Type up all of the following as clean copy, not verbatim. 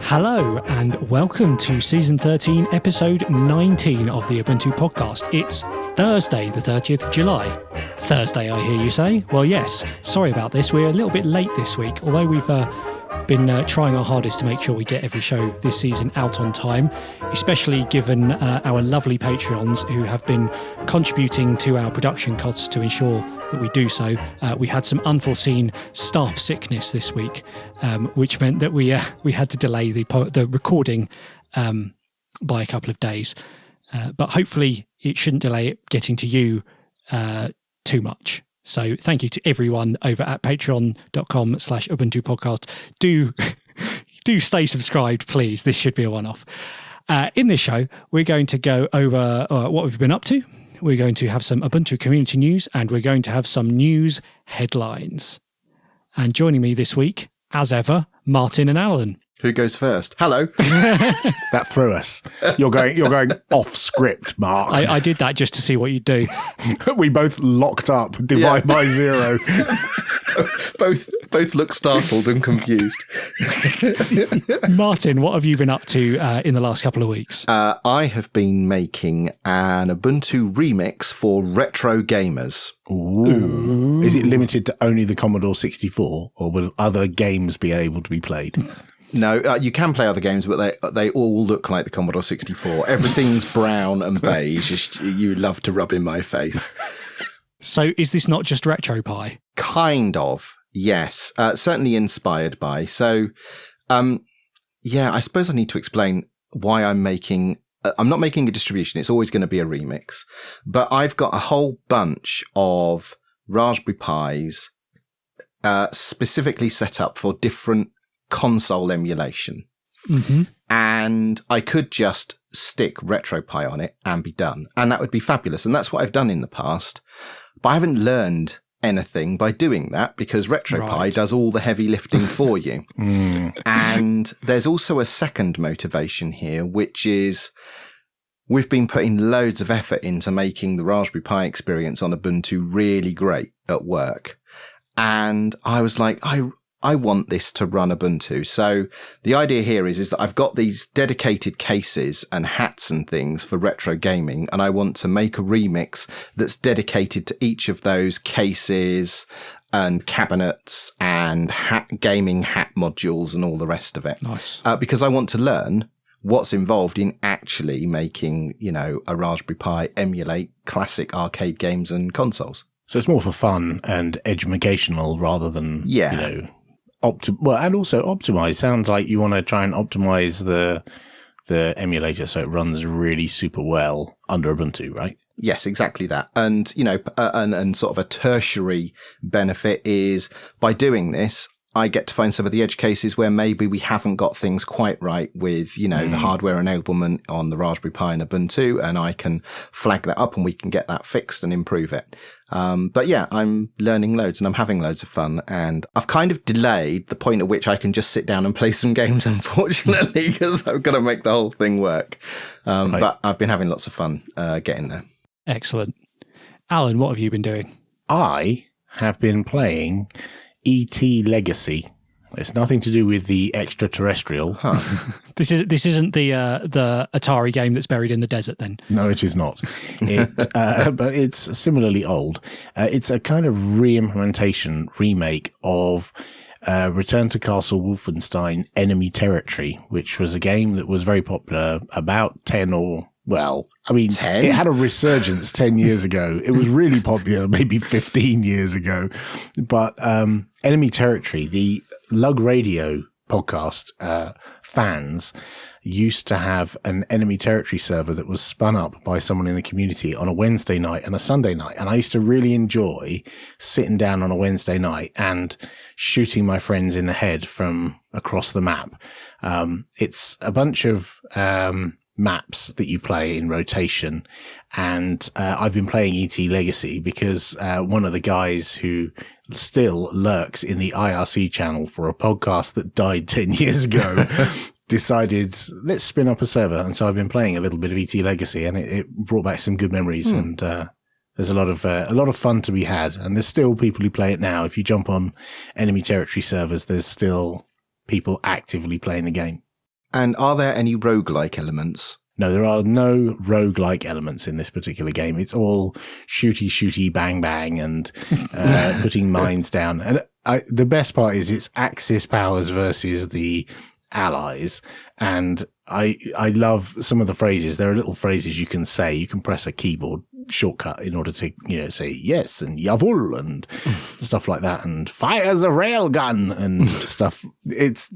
Hello and welcome to Season 13, Episode 19 of the Ubuntu Podcast. It's Thursday, the 30th of July. Thursday, I hear you say? Well, yes. Sorry about this. We're a little bit late this week, although we've been trying our hardest to make sure we get every show this season out on time, especially given our lovely Patreons who have been contributing to our production costs to ensure that we do so. We had some unforeseen staff sickness this week, which meant that we had to delay the recording by a couple of days. But hopefully it shouldn't delay it getting to you too much. So thank you to everyone over at patreon.com/Ubuntu podcast. Do stay subscribed, please. This should be a one-off. In this show, we're going to go over what we've been up to. We're going to have some Ubuntu community news, and we're going to have some news headlines. And joining me this week, as ever, Martin and Alan. Who goes first? Hello. That threw us. You're going off script, Mark. I did that just to see what you'd do. We both locked up. Divide by zero. both look startled and confused. Martin, what have you been up to in the last couple of weeks? I have been making an Ubuntu remix for retro gamers. Ooh. Is it limited to only the Commodore 64, or will other games be able to be played? No, you can play other games, but they all look like the Commodore 64. Everything's brown and beige. You love to rub in my face. So is this not just RetroPie? Kind of, yes. Certainly inspired by. So, I suppose I need to explain why I'm making... I'm not making a distribution. It's always going to be a remix. But I've got a whole bunch of Raspberry Pis specifically set up for different console emulation. Mm-hmm. And I could just stick RetroPie on it and be done. And that would be fabulous. And that's what I've done in the past. But I haven't learned anything by doing that because RetroPie does all the heavy lifting for you. And there's also a second motivation here, which is we've been putting loads of effort into making the Raspberry Pi experience on Ubuntu really great at work. And I was like, I want this to run Ubuntu. So the idea here is that I've got these dedicated cases and hats and things for retro gaming, and I want to make a remix that's dedicated to each of those cases and cabinets and gaming hat modules and all the rest of it. Nice. Because I want to learn what's involved in actually making, a Raspberry Pi emulate classic arcade games and consoles. So it's more for fun and educational rather than, and also optimize. Sounds like you want to try and optimize the emulator so it runs really super well under Ubuntu, right? Yes, exactly that. And, and sort of a tertiary benefit is by doing this, I get to find some of the edge cases where maybe we haven't got things quite right with, the hardware enablement on the Raspberry Pi and Ubuntu, and I can flag that up and we can get that fixed and improve it. But yeah, I'm learning loads and I'm having loads of fun, and I've kind of delayed the point at which I can just sit down and play some games, unfortunately, because I've got to make the whole thing work. Right. But I've been having lots of fun getting there. Excellent. Alan, what have you been doing? I have been playing E.T. Legacy. It's nothing to do with the extraterrestrial. Huh. This isn't the Atari game that's buried in the desert, then? No, it is not. But it's similarly old. It's a kind of re-implementation, remake of Return to Castle Wolfenstein Enemy Territory, which was a game that was very popular about 10 or... Well, I mean, 10? It had a resurgence 10 years ago. It was really popular maybe 15 years ago. But Enemy Territory, the Lug Radio podcast fans used to have an Enemy Territory server that was spun up by someone in the community on a Wednesday night and a Sunday night. And I used to really enjoy sitting down on a Wednesday night and shooting my friends in the head from across the map. It's a bunch of... maps that you play in rotation, and I've been playing E.T. Legacy because one of the guys who still lurks in the IRC channel for a podcast that died 10 years ago decided, let's spin up a server. And so I've been playing a little bit of E.T. Legacy, and it brought back some good memories. And there's a lot of fun to be had. And there's still people who play it now. If you jump on Enemy Territory servers, there's still people actively playing the game. And are there any roguelike elements? No, there are no roguelike elements in this particular game. It's all shooty, bang, bang, and putting mines down. And the best part is it's Axis powers versus the allies. And I love some of the phrases. There are little phrases you can say. You can press a keyboard shortcut in order to, say yes and Jawohl and stuff like that. And fires a railgun and stuff. It's...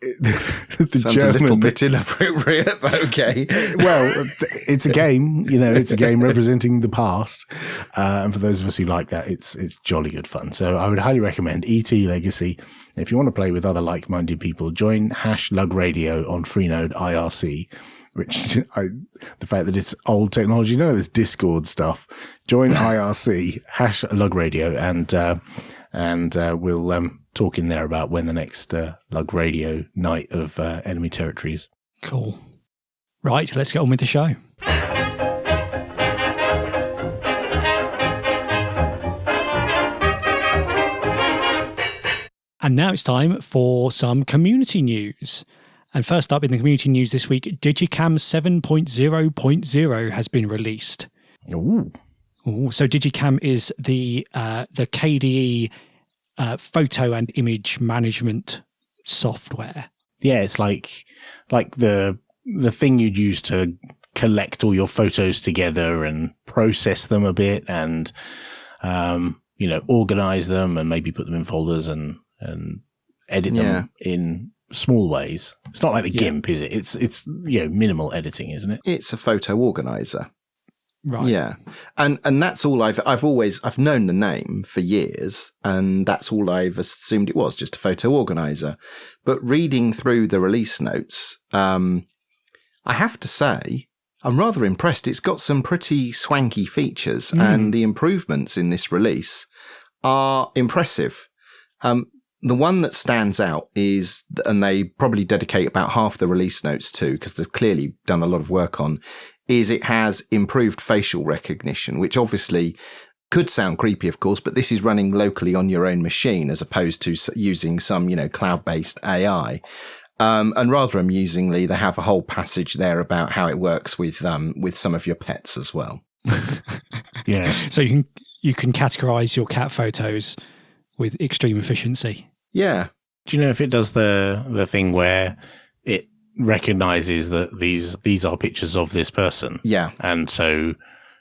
Sounds German, a little bit inappropriate, but okay. Well, it's a game, it's a game representing the past. And for those of us who like that, it's jolly good fun. So I would highly recommend E.T. Legacy. If you want to play with other like-minded people, join #LugRadio on Freenode IRC, which the fact that it's old technology, none of this Discord stuff. Join IRC, #LugRadio, and we'll talk in there about when the next Lug Radio night of enemy territories. Cool. Right, let's get on with the show. And now it's time for some community news. And first up in the community news this week, digiKam 7.0.0 has been released. Ooh. So digiKam is the KDE photo and image management software. Yeah, it's like the thing you'd use to collect all your photos together and process them a bit and organize them and maybe put them in folders and edit them in small ways. It's not like the GIMP, is it? It's minimal editing, isn't it? It's a photo organizer. Right. Yeah. And that's all I've known the name for years, and that's all I've assumed it was, just a photo organizer. But reading through the release notes, I have to say, I'm rather impressed. It's got some pretty swanky features, and the improvements in this release are impressive. The one that stands out is, and they probably dedicate about half the release notes to, because they've clearly done a lot of work on, is it has improved facial recognition, which obviously could sound creepy, of course, but this is running locally on your own machine as opposed to using some, cloud-based AI. And rather amusingly, they have a whole passage there about how it works with some of your pets as well. Yeah. So you can categorize your cat photos with extreme efficiency. Yeah. Do you know if it does the thing where it recognizes that these are pictures of this person? Yeah. And so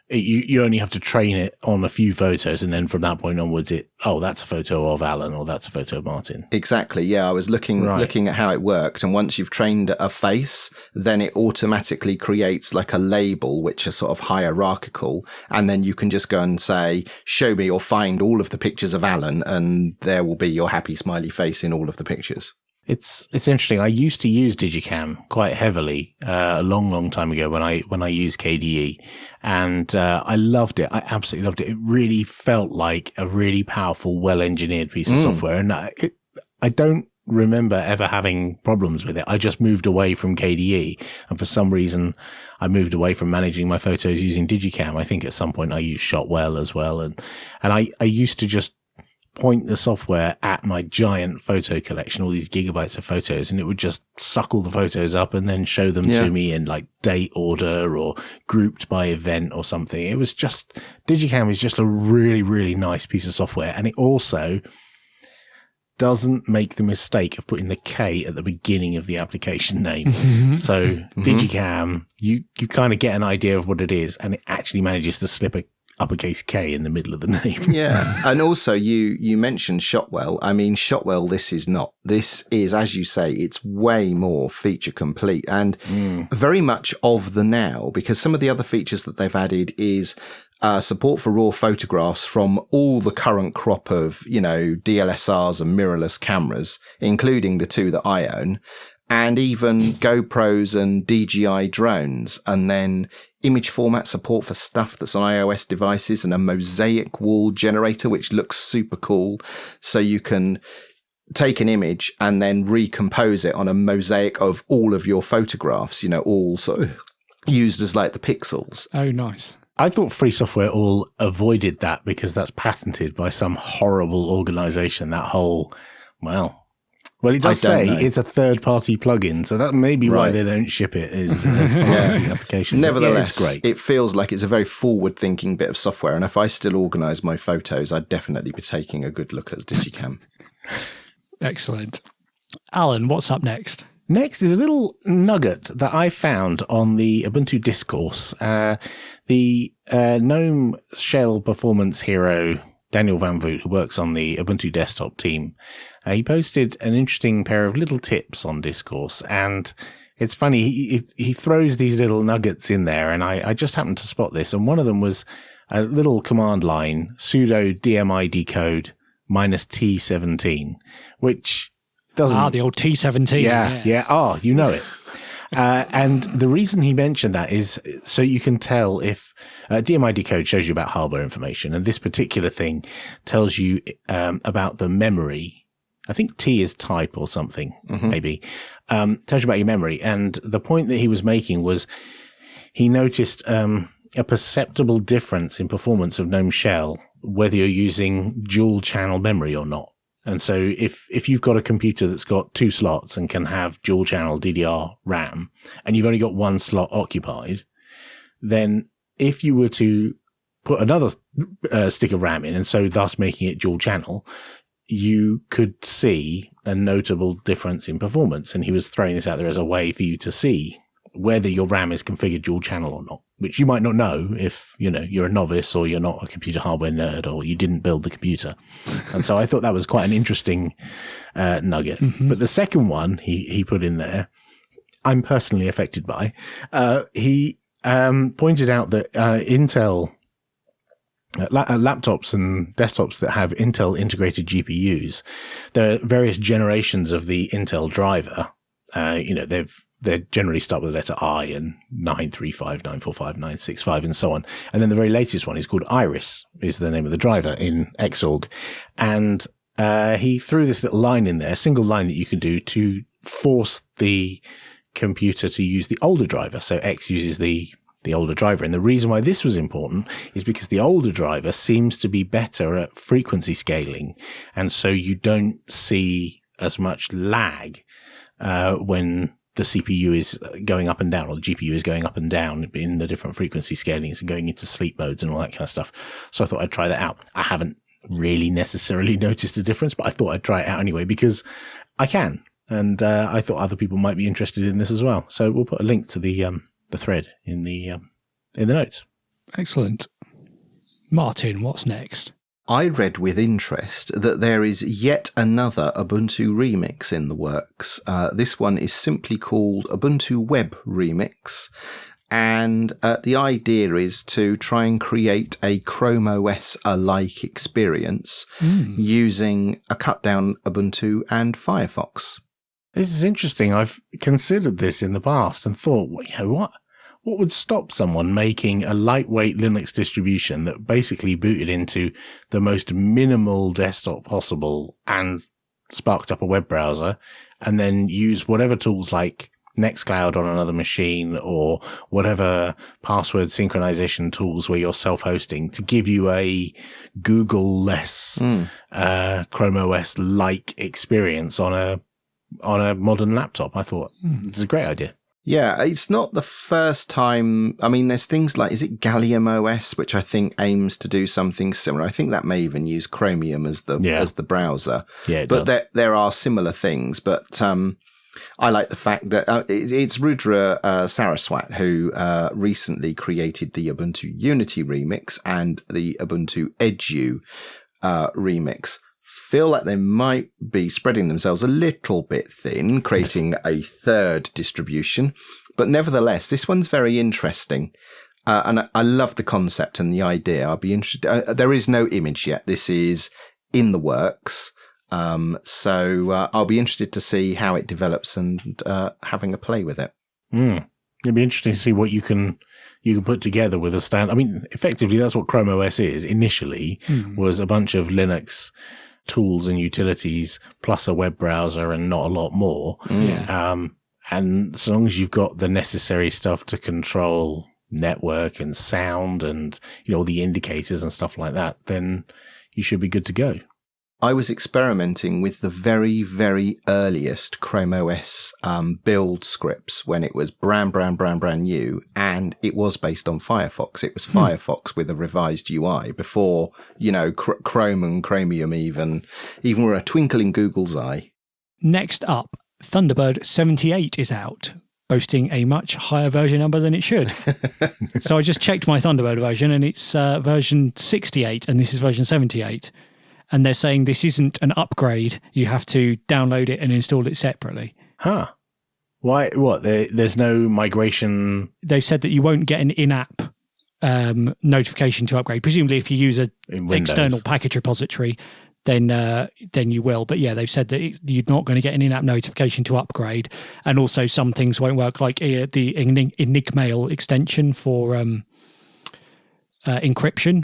you only have to train it on a few photos, and then from that point onwards, that's a photo of Alan or that's a photo of Martin. Exactly. Yeah, I was looking at how it worked, and once you've trained a face, then it automatically creates like a label which is sort of hierarchical, and then you can just go and say, show me or find all of the pictures of Alan, and there will be your happy smiley face in all of the pictures. It's interesting. I used to use digiKam quite heavily a long time ago when I used KDE, and I loved it. I absolutely loved it. It really felt like a really powerful, well-engineered piece of software, and I don't remember ever having problems with it. I just moved away from KDE, and for some reason, I moved away from managing my photos using digiKam. I think at some point I used Shotwell as well, and I used to just point the software at my giant photo collection, all these gigabytes of photos, and it would just suck all the photos up and then show them to me in like date order or grouped by event or something. It was just, digiKam is just a really, really nice piece of software. And it also doesn't make the mistake of putting the K at the beginning of the application name. So digiKam, you kind of get an idea of what it is, and it actually manages to slip a uppercase K in the middle of the name. Yeah. And also you mentioned Shotwell. I mean, Shotwell, this is not. This is, as you say, it's way more feature complete and very much of the now, because some of the other features that they've added is support for raw photographs from all the current crop of, DLSRs and mirrorless cameras, including the two that I own, and even GoPros and DJI drones, and then image format support for stuff that's on iOS devices, and a mosaic wall generator, which looks super cool. So you can take an image and then recompose it on a mosaic of all of your photographs, all sort of used as like the pixels. Oh, nice. I thought Free Software All avoided that because that's patented by some horrible organization. That whole, Well, it does say know. it's a third-party plugin, so that may be why they don't ship it as part of the application. Nevertheless, it's great. It feels like it's a very forward-thinking bit of software, and if I still organise my photos, I'd definitely be taking a good look at digiKam. Excellent. Alan, what's up next? Next is a little nugget that I found on the Ubuntu discourse. The GNOME Shell performance hero, Daniel Van Voot, who works on the Ubuntu desktop team, he posted an interesting pair of little tips on discourse. And it's funny, he throws these little nuggets in there, and I just happened to spot this. And one of them was a little command line, sudo dmi decode -T17, which doesn't... the old T17. Yeah. Oh, you know it. And the reason he mentioned that is so you can tell if DMI decode shows you about hardware information, and this particular thing tells you about the memory. I think T is type or something, maybe. Tells you about your memory. And the point that he was making was he noticed a perceptible difference in performance of GNOME Shell, whether you're using dual channel memory or not. And so if you've got a computer that's got 2 slots and can have dual channel DDR RAM, and you've only got 1 slot occupied, then if you were to put another stick of RAM in, and so thus making it dual channel, you could see a notable difference in performance. And he was throwing this out there as a way for you to see whether your RAM is configured dual channel or not, which you might not know if, you're a novice or you're not a computer hardware nerd or you didn't build the computer. And so I thought that was quite an interesting nugget. But the second one he put in there, I'm personally affected by. He pointed out that Intel laptops and desktops that have Intel integrated GPUs, there are various generations of the Intel driver. They generally start with the letter I and 935, 945, 965 and so on. And then the very latest one is called Iris, is the name of the driver in Xorg. And he threw this little line in there, a single line that you can do to force the computer to use the older driver. So X uses the older driver. And the reason why this was important is because the older driver seems to be better at frequency scaling. And so you don't see as much lag when the CPU is going up and down, or the GPU is going up and down in the different frequency scalings and going into sleep modes and all that kind of stuff. So I thought I'd try that out. I haven't really necessarily noticed a difference, but I thought I'd try it out anyway because I can. And I thought other people might be interested in this as well. So we'll put a link to the thread in the notes. Excellent. Martin, what's next? I read with interest that there is yet another Ubuntu remix in the works. This one is simply called Ubuntu Web Remix. And the idea is to try and create a Chrome OS-alike experience using a cut-down Ubuntu and Firefox. This is interesting. I've considered this in the past and thought, what would stop someone making a lightweight Linux distribution that basically booted into the most minimal desktop possible and sparked up a web browser, and then use whatever tools like Nextcloud on another machine or whatever password synchronization tools where you're self-hosting to give you a Google-less Chrome OS-like experience on a modern laptop? I thought it's a great idea. Yeah, it's not the first time. I mean, there's things like, is it Gallium OS, which I think aims to do something similar. I think that may even use Chromium as the browser. Yeah, it but does. There are similar things. But I like the fact that it's Rudra Saraswat who recently created the Ubuntu Unity remix and the Ubuntu Edu remix. Feel like they might be spreading themselves a little bit thin, creating a third distribution. But nevertheless, this one's very interesting. And I love the concept and the idea. I'll be interested. There is no image yet. This is in the works. So I'll be interested to see how it develops and having a play with it. It'd be interesting to see what you can put together with a stand. I mean, effectively, that's what Chrome OS is. Initially, was a bunch of Linux tools and utilities plus a web browser and not a lot more. And so long as you've got the necessary stuff to control network and sound and all the indicators and stuff like that, then you should be good to go. I was experimenting with the very, very earliest Chrome OS build scripts when it was brand new, and it was based on Firefox. It was Firefox with a revised UI before, Chrome and Chromium even were a twinkle in Google's eye. Next up, Thunderbird 78 is out, boasting a much higher version number than it should. So I just checked my Thunderbird version, and it's version 68, and this is version 78. And they're saying this isn't an upgrade. You have to download it and install it separately. Huh. Why? What? There's no migration? They said that you won't get an in-app notification to upgrade. Presumably if you use an external package repository, then you will. But yeah, they've said that you're not going to get an in-app notification to upgrade. And also some things won't work, like the Enigmail extension for encryption.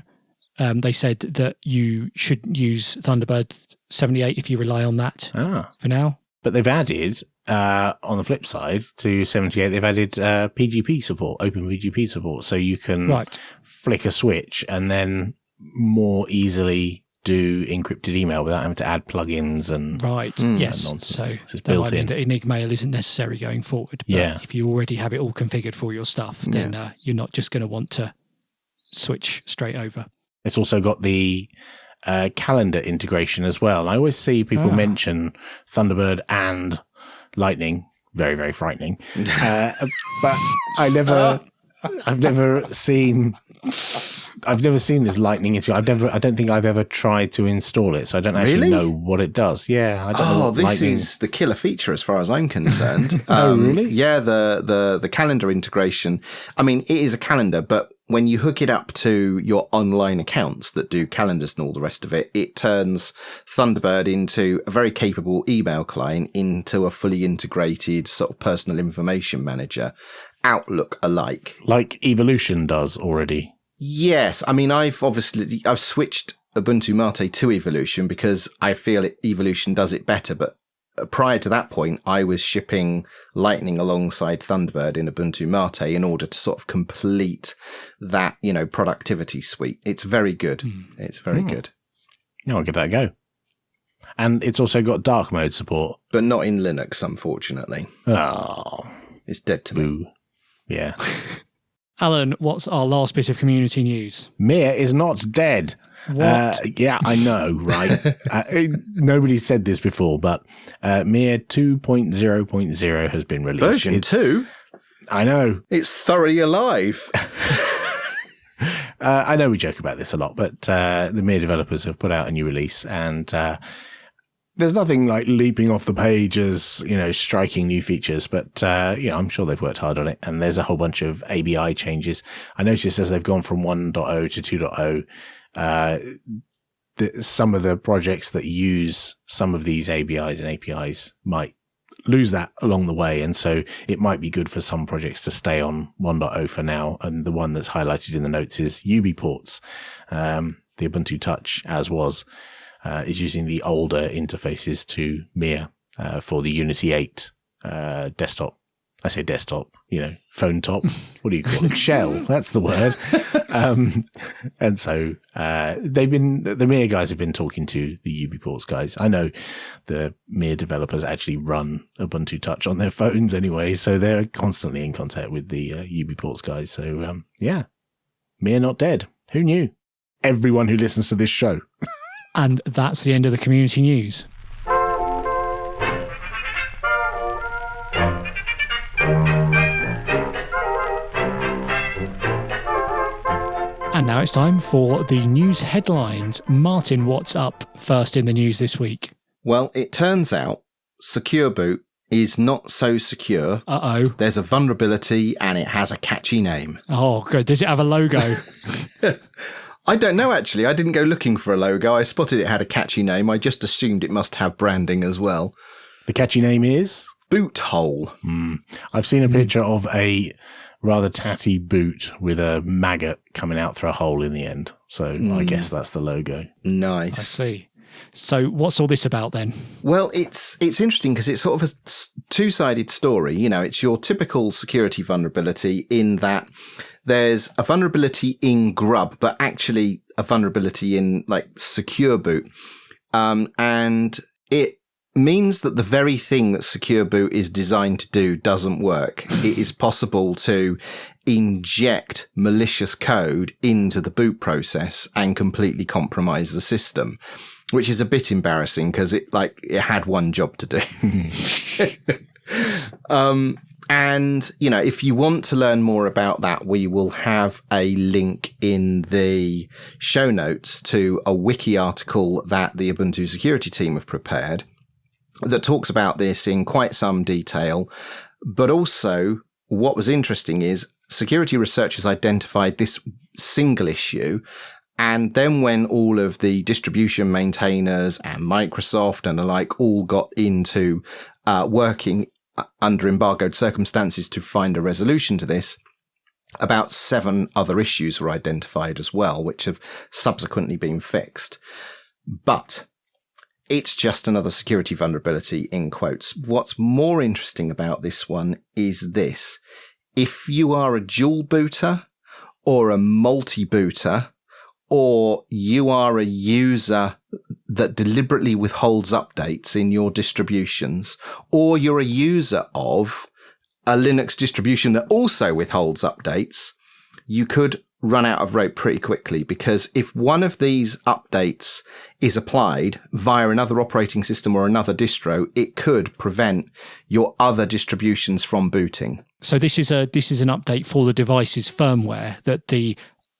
They said that you should use Thunderbird 78 if you rely on that for now. But they've added, on the flip side, to 78, they've added PGP support, open PGP support. So you can flick a switch and then more easily do encrypted email without having to add plugins and yes. nonsense. So that might mean that Enigmail isn't necessary going forward. But if you already have it all configured for your stuff, then you're not just going to want to switch straight over. It's also got the calendar integration as well. I always see people mention Thunderbird and Lightning. Very, very frightening. But I've never seen this Lightning integration. I don't think I've ever tried to install it, so I don't actually know what it does. Yeah, I don't know what this is the killer feature as far as I'm concerned. Oh, really? Yeah, the calendar integration. I mean, it is a calendar, but when you hook it up to your online accounts that do calendars and all the rest of it, it turns Thunderbird into a very capable email client into a fully integrated sort of personal information manager, Outlook alike. Like Evolution does already. Yes. I mean, I've switched Ubuntu Mate to Evolution because I feel Evolution does it better, but prior to that point, I was shipping Lightning alongside Thunderbird in Ubuntu Mate in order to sort of complete that, productivity suite. It's very good. It's very good. Yeah, I'll give that a go. And it's also got dark mode support. But not in Linux, unfortunately. Oh. It's dead to me. Yeah. Alan, what's our last bit of community news? Mir is not dead. What? Yeah, I know, right? Nobody said this before, but Mir 2.0.0 has been released. Version 2? I know. It's thoroughly alive. I know we joke about this a lot, but the Mir developers have put out a new release, and there's nothing like leaping off the page as, striking new features, but, I'm sure they've worked hard on it, and there's a whole bunch of ABI changes. I noticed as they've gone from 1.0 to 2.0, some of the projects that use some of these ABIs and APIs might lose that along the way. And so it might be good for some projects to stay on 1.0 for now. And the one that's highlighted in the notes is UbiPorts. The Ubuntu Touch, as was, is using the older interfaces to Mir for the Unity 8 desktop. I say desktop, phone top. What do you call it? Shell. That's the word. And so the Mir guys have been talking to the UbiPorts guys. I know the Mir developers actually run Ubuntu Touch on their phones anyway, so they're constantly in contact with the UbiPorts guys. So Mir not dead. Who knew? Everyone who listens to this show. And that's the end of the community news. And now it's time for the news headlines. Martin, what's up first in the news this week? Well, it turns out Secure Boot is not so secure. Uh-oh. There's a vulnerability and it has a catchy name. Oh, good. Does it have a logo? I don't know, actually. I didn't go looking for a logo. I spotted it had a catchy name. I just assumed it must have branding as well. The catchy name is? Boot Hole. I've seen a picture of a rather tatty boot with a maggot coming out through a hole in the end. So I guess that's the logo. Nice. I see. So what's all this about then? Well, it's interesting because it's sort of a two-sided story. It's your typical security vulnerability in that there's a vulnerability in Grub, but actually a vulnerability in like Secure Boot. and it means that the very thing that Secure Boot is designed to do doesn't work. It is possible to inject malicious code into the boot process and completely compromise the system, which is a bit embarrassing because it had one job to do. And, if you want to learn more about that, we will have a link in the show notes to a wiki article that the Ubuntu security team have prepared that talks about this in quite some detail. But also, what was interesting is security researchers identified this single issue. And then when all of the distribution maintainers and Microsoft and the like all got into working under embargoed circumstances to find a resolution to this, about 7 other issues were identified as well, which have subsequently been fixed. But it's just another security vulnerability, in quotes. What's more interesting about this one is this. If you are a dual booter or a multi-booter, or you are a user that deliberately withholds updates in your distributions, or you're a user of a Linux distribution that also withholds updates, you could run out of rope pretty quickly, because if one of these updates is applied via another operating system or another distro, it could prevent your other distributions from booting. So this is an update for the device's firmware that the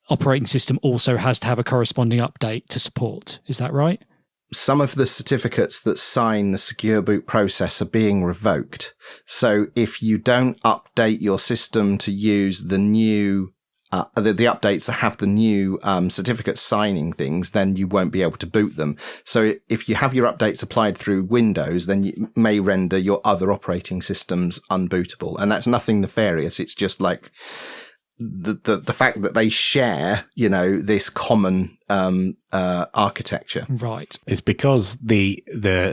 operating system also has to have a corresponding update to support. Is that right? Some of the certificates that sign the secure boot process are being revoked. So if you don't update your system to use the new the updates that have the new certificate signing things, then you won't be able to boot them. So if you have your updates applied through Windows, then you may render your other operating systems unbootable. And that's nothing nefarious. It's just like the fact that they share, this common architecture. Right. It's because the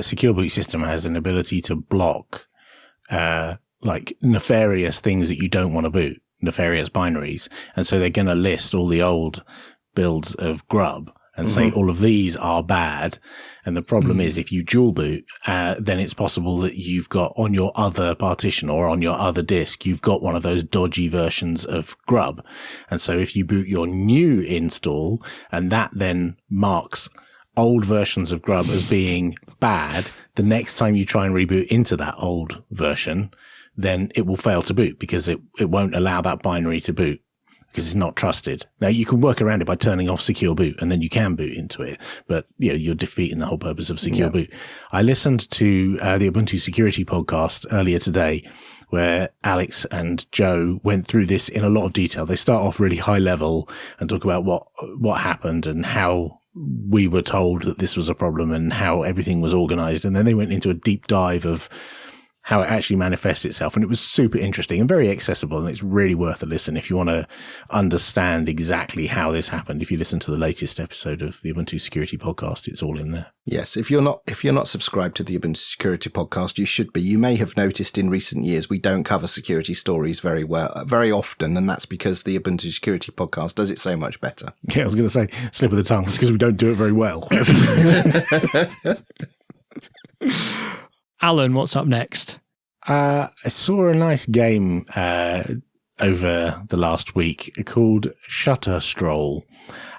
secure boot system has an ability to block nefarious things that you don't want to boot, nefarious binaries. And so they're going to list all the old builds of Grub and say all of these are bad. And the problem is if you dual boot, then it's possible that you've got on your other partition or on your other disk, you've got one of those dodgy versions of Grub. And so if you boot your new install and that then marks old versions of Grub as being bad, the next time you try and reboot into that old version, then it will fail to boot because it won't allow that binary to boot, because it's not trusted. Now, you can work around it by turning off secure boot, and then you can boot into it. But, you're defeating the whole purpose of secure boot. I listened to the Ubuntu Security podcast earlier today, where Alex and Joe went through this in a lot of detail. They start off really high level and talk about what happened and how we were told that this was a problem and how everything was organized. And then they went into a deep dive of how it actually manifests itself. And it was super interesting and very accessible. And it's really worth a listen if you want to understand exactly how this happened. If you listen to the latest episode of the Ubuntu Security Podcast, it's all in there. Yes. If you're not subscribed to the Ubuntu Security Podcast, you should be. You may have noticed in recent years, we don't cover security stories very often. And that's because the Ubuntu Security Podcast does it so much better. Yeah, I was going to say, slip of the tongue. It's because we don't do it very well. Alan, what's up next? I saw a nice game over the last week called Shutter Stroll.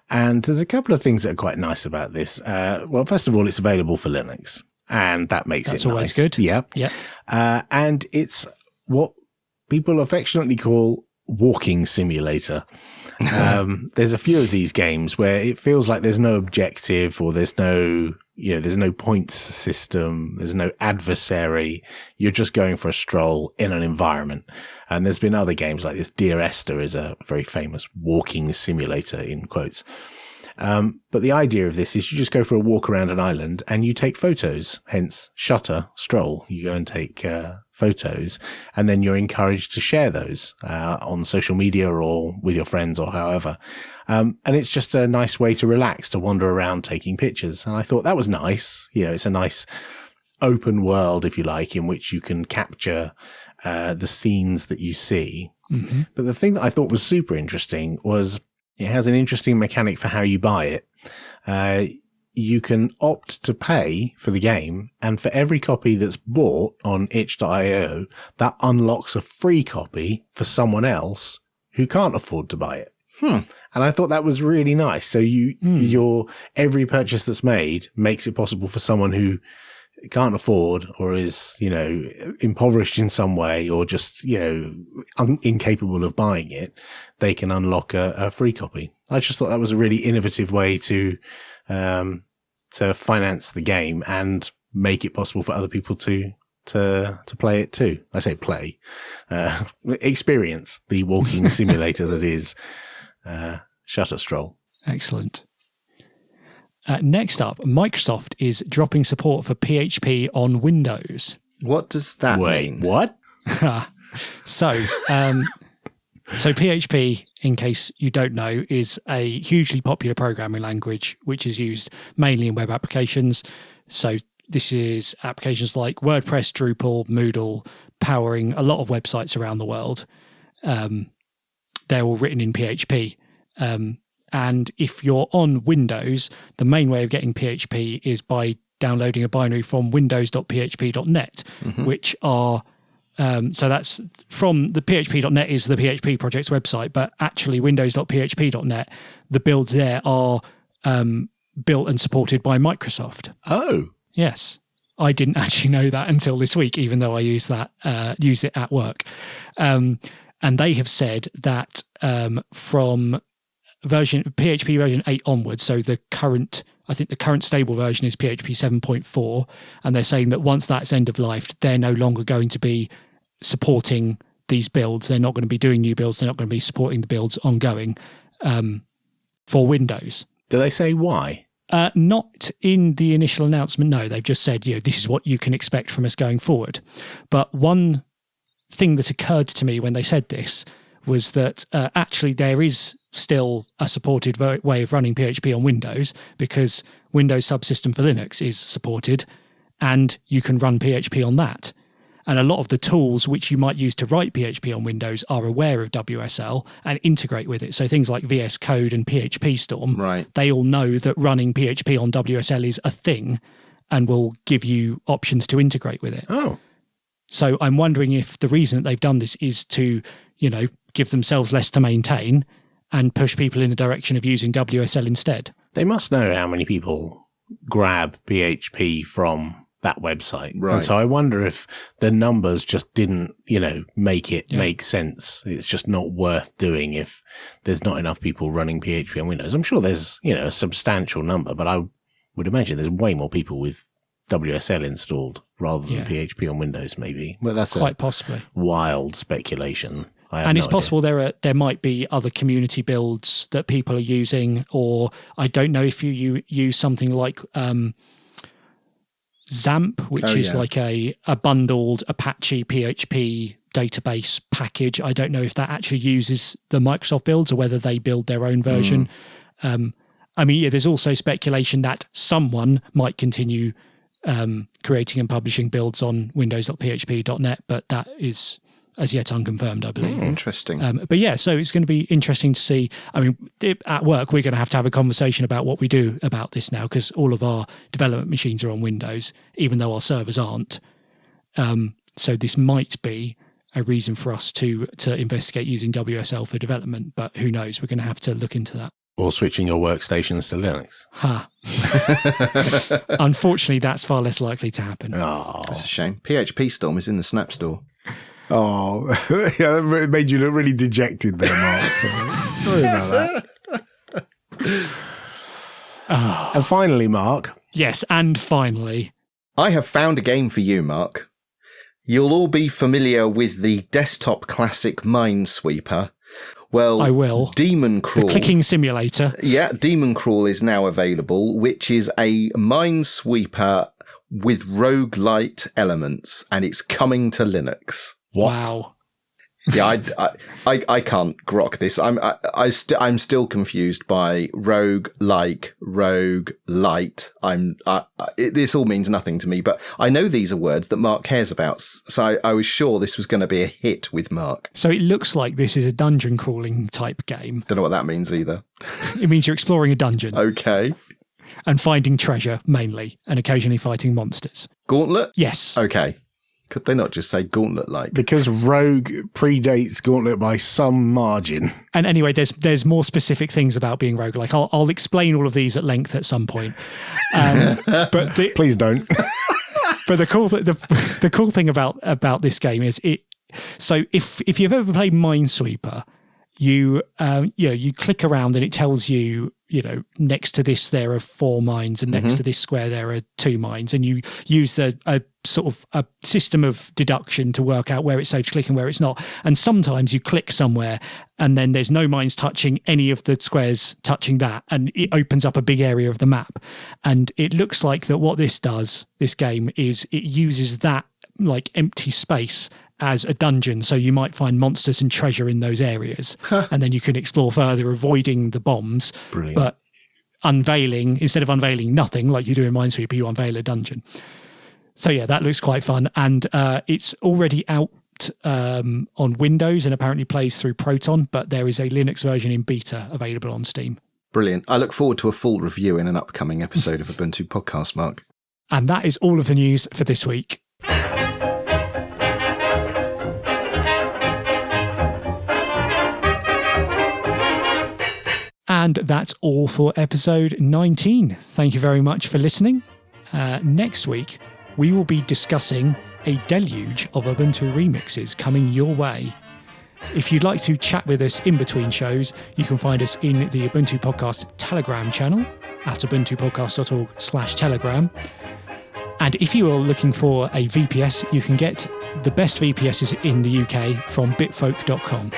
And there's a couple of things that are quite nice about this. Well, first of all, it's available for Linux, and that makes That's it nice. always good. Yep. Yep. And it's what people affectionately call walking simulator. There's a few of these games where it feels like there's no objective, or there's no points system, there's no adversary. You're just going for a stroll in an environment. And there's been other games like this. Dear Esther is a very famous walking simulator, in quotes. But the idea of this is you just go for a walk around an island and you take photos, hence shutter stroll. You go and take photos, and then you're encouraged to share those on social media or with your friends or however. And it's just a nice way to relax, to wander around taking pictures. And I thought that was nice. It's a nice open world, if you like, in which you can capture the scenes that you see. Mm-hmm. But the thing that I thought was super interesting was it has an interesting mechanic for how you buy it. you can opt to pay for the game, and for every copy that's bought on itch.io, that unlocks a free copy for someone else who can't afford to buy it. And I thought that was really nice. So your every purchase that's made makes it possible for someone who can't afford or is, impoverished in some way or just, incapable of buying it, they can unlock a free copy. I just thought that was a really innovative way to finance the game and make it possible for other people to play it too. I say play, experience the walking simulator that is Shutter Stroll. Excellent. Next up, Microsoft is dropping support for PHP on Windows. What does that mean? What? So PHP, in case you don't know, is a hugely popular programming language which is used mainly in web applications. So this is applications like WordPress, Drupal, Moodle, powering a lot of websites around the world. They're all written in PHP. And if you're on Windows, the main way of getting PHP is by downloading a binary from windows.php.net, which are, so that's from the php.net is the PHP project's website, but actually windows.php.net, the builds there are built and supported by Microsoft. Oh. Yes. I didn't actually know that until this week, even though I use it at work. And they have said that from PHP version 8 onwards, so the current stable version is PHP 7.4, and they're saying that once that's end of life, they're no longer going to be supporting these builds. They're not going to be doing new builds. They're not going to be supporting the builds ongoing for Windows. Do they say why? Not in the initial announcement, no. They've just said, this is what you can expect from us going forward. But one thing that occurred to me when they said this was that actually there is still a supported way of running PHP on Windows, because Windows Subsystem for Linux is supported and you can run PHP on that. And a lot of the tools which you might use to write PHP on Windows are aware of WSL and integrate with it. So things like VS Code and PHP Storm, right, they all know that running PHP on WSL is a thing and will give you options to integrate with it. Oh. So I'm wondering if the reason that they've done this is to, give themselves less to maintain and push people in the direction of using WSL instead. They must know how many people grab PHP from that website. Right. And so I wonder if the numbers just didn't, make it make sense. It's just not worth doing if there's not enough people running PHP on Windows. I'm sure there's, a substantial number, but I would imagine there's way more people with WSL installed rather than PHP on Windows, maybe. Well, that's quite possibly wild speculation. And it's possible there might be other community builds that people are using, or I don't know if you use something like XAMPP, which is like a bundled Apache PHP database package. I don't know if that actually uses the Microsoft builds or whether they build their own version. There's also speculation that someone might continue creating and publishing builds on windows.php.net, but that is as yet unconfirmed, I believe. Interesting. So it's going to be interesting to see. At work, we're going to have a conversation about what we do about this now, because all of our development machines are on Windows, even though our servers aren't. So this might be a reason for us to investigate using WSL for development, but who knows? We're going to have to look into that. Or switching your workstations to Linux. Unfortunately, that's far less likely to happen. Oh, that's a shame. PHP Storm is in the Snap Store. Oh, that made you look really dejected there, Mark. Sorry about that. And finally, Mark. Yes, and finally. I have found a game for you, Mark. You'll all be familiar with the desktop classic Minesweeper. Well, I will. Demon Crawl. The clicking simulator. Yeah, Demon Crawl is now available, which is a Minesweeper with roguelite elements, and it's coming to Linux. What? Wow. Yeah, I can't grok this. I'm still confused by rogue light. This all means nothing to me, but I know these are words that Mark cares about, so I was sure this was going to be a hit with Mark. So it looks like this is a dungeon crawling type game. Don't know what that means either. It means you're exploring a dungeon. Okay. and finding treasure mainly, and occasionally fighting monsters. Gauntlet? Yes. Okay. Could they not just say Gauntlet-like? Because Rogue predates Gauntlet by some margin. And anyway, there's more specific things about being roguelike. I'll explain all of these at length at some point. But Please don't. But the cool thing about this game is it. So if you've ever played Minesweeper, you click around and it tells you, next to this there are 4 mines and next to this square there are 2 mines, and you use a sort of a system of deduction to work out where it's safe to click and where it's not. And sometimes you click somewhere and then there's no mines touching any of the squares touching that, and it opens up a big area of the map. And it looks like that what this game is it uses that like empty space as a dungeon, so you might find monsters and treasure in those areas, and then you can explore further, avoiding the bombs. Brilliant. But instead of unveiling nothing like you do in Minesweeper, you unveil a dungeon. So yeah, that looks quite fun, and it's already out on Windows and apparently plays through Proton, but there is a Linux version in beta available on Steam. Brilliant. I look forward to a full review in an upcoming episode of Ubuntu Podcast, Mark. And that is all of the news for this week. And that's all for episode 19. Thank you very much for listening. Next week, we will be discussing a deluge of Ubuntu remixes coming your way. If you'd like to chat with us in between shows, you can find us in the Ubuntu Podcast Telegram channel at ubuntupodcast.org/Telegram. And if you are looking for a VPS, you can get the best VPSs in the UK from bitfolk.com.